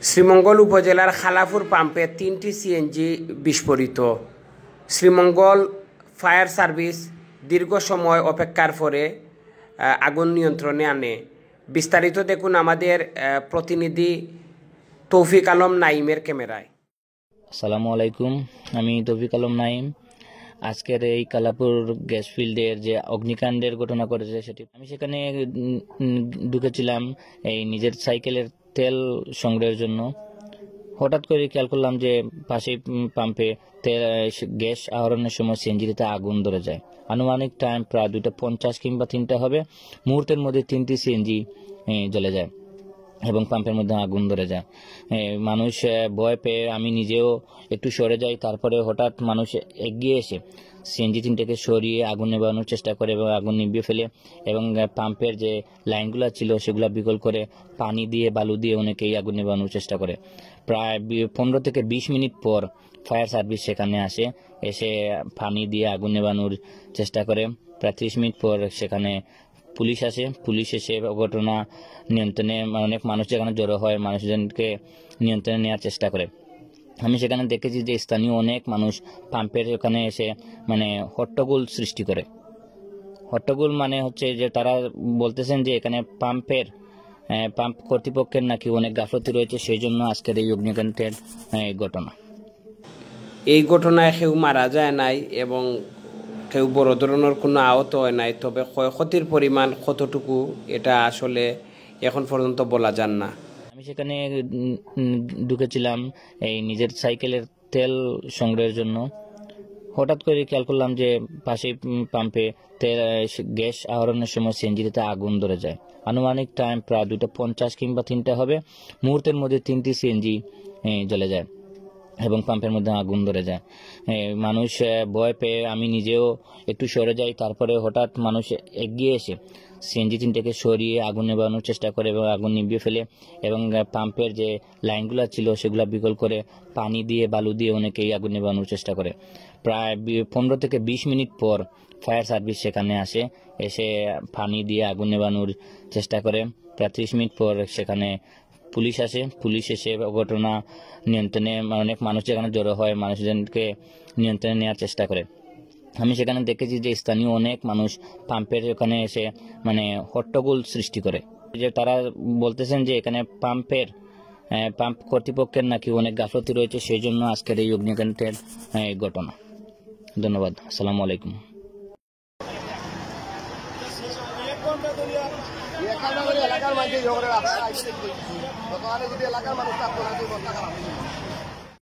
শ্রীমঙ্গল উপজেলার খালাপুর পাম্পে 3টি সিএনজি বিস্ফোরিত। শ্রীমঙ্গল ফায়ার সার্ভিস দীর্ঘ সময় অপেক্ষার পরে আগুন নিয়ন্ত্রণে আনে। বিস্তারিত দেখুন আমাদের প্রতিনিধি তৌফিক আলম নাইমের ক্যামেরায়। আসসালামু আলাইকুম, আমি তৌফিক আলম নাইম। আজকের এই কালাপুর গ্যাস ফিল্ডের যে অগ্নিকাণ্ডের ঘটনা ঘটেছে সেটি আমি সেখানে ঢুকেছিলাম এই নিজের সাইকেলের তেল সংগ্রহের জন্য। হঠাৎ করে খেয়াল করলাম যে পাশেই পাম্পে গ্যাস আহরণের সময় সিএনজিতে আগুন ধরে যায়। আনুমানিক টাইম প্রায় 2:50 কিংবা 3টা হবে। মুহূর্তের মধ্যে 3টি সিএনজি জ্বলে যায় এবং পাম্পের মধ্যে আগুন ধরে যায়। মানুষ ভয় পেয়ে আমি নিজেও একটু সরে যাই। তারপরে হঠাৎ মানুষ এগিয়ে এসে সিএনজি 3টাকে সরিয়ে আগুন নেভানোর চেষ্টা করে এবং আগুন নিভিয়ে ফেলে এবং পাম্পের যে লাইনগুলো ছিল সেগুলো বিকল করে পানি দিয়ে বালু দিয়ে অনেকেই আগুন নেভানোর চেষ্টা করে। প্রায় 15 থেকে 20 মিনিট পর ফায়ার সার্ভিস সেখানে আসে, এসে পানি দিয়ে আগুন নেভানোর চেষ্টা করে। প্রায় 30 মিনিট পর সেখানে পুলিশ আসে। পুলিশ এসে ঘটনা নিয়ন্ত্রণে, অনেক মানুষ যেখানে জড়ো হয় মানুষজনকে নিয়ন্ত্রণে নেওয়ার চেষ্টা করে। আমি সেখানে দেখেছি যে স্থানীয় অনেক মানুষ পাম্পের ওখানে এসে হট্টগোল সৃষ্টি করে। হট্টগোল মানে হচ্ছে যে তারা বলতেছেন যে এখানে পাম্প কর্তৃপক্ষের নাকি অনেক গাফলতি রয়েছে, সেই জন্য আজকের এই অগ্নিকাণ্ডের ঘটনা। এই ঘটনায় কেউ মারা যায় নাই এবং কেউ বড় ধরনের কোনো আহত হয় নাই, তবে ক্ষয়ক্ষতির পরিমাণ কতটুকু এটা আসলে এখন পর্যন্ত বলা যান না। আমি সেখানে ঢুকেছিলাম এই নিজের সাইকেলের তেল সংগ্রহের জন্য। হঠাৎ করে খেয়াল করলাম যে পাশেই পাম্পে গ্যাস আহরণের সময় সিএনজিতে আগুন ধরে যায়। আনুমানিক টাইম প্রায় 2:50 কিংবা 3টা হবে। মুহূর্তের মধ্যে 3টি সিএনজি জ্বলে যায় এবং পাম্পের মধ্যে আগুন ধরে যায়। মানুষ ভয় পেয়ে আমি নিজেও একটু সরে যাই। তারপরে হঠাৎ মানুষ এগিয়ে এসে সিএনজি 3টাকে সরিয়ে আগুন নেভানোর চেষ্টা করে এবং আগুন নিভিয়ে ফেলে এবং পাম্পের যে লাইনগুলো ছিল সেগুলো বিকল করে পানি দিয়ে বালু দিয়ে অনেকেই আগুন নেভানোর চেষ্টা করে। প্রায় 15 থেকে 20 মিনিট পর ফায়ার সার্ভিস সেখানে আসে, এসে পানি দিয়ে আগুন নেভানোর চেষ্টা করে। প্রায় 30 মিনিট পর সেখানে পুলিশ আসে। পুলিশ এসে ঘটনা নিয়ন্ত্রণে, অনেক মানুষ যেখানে জড়ো হয় মানুষজনকে নিয়ন্ত্রণে নেওয়ার চেষ্টা করে। আমি সেখানে দেখেছি যে স্থানীয় অনেক মানুষ পাম্পের ওখানে এসে হট্টগোল সৃষ্টি করে। যে তারা বলতেছেন যে এখানে পাম্প কর্তৃপক্ষের নাকি অনেক গাফলতি রয়েছে, সেই জন্য আজকের এই অগ্নিকাণ্ডের ঘটনা। ধন্যবাদ। আসসালামু আলাইকুম। এলাকার মানুষ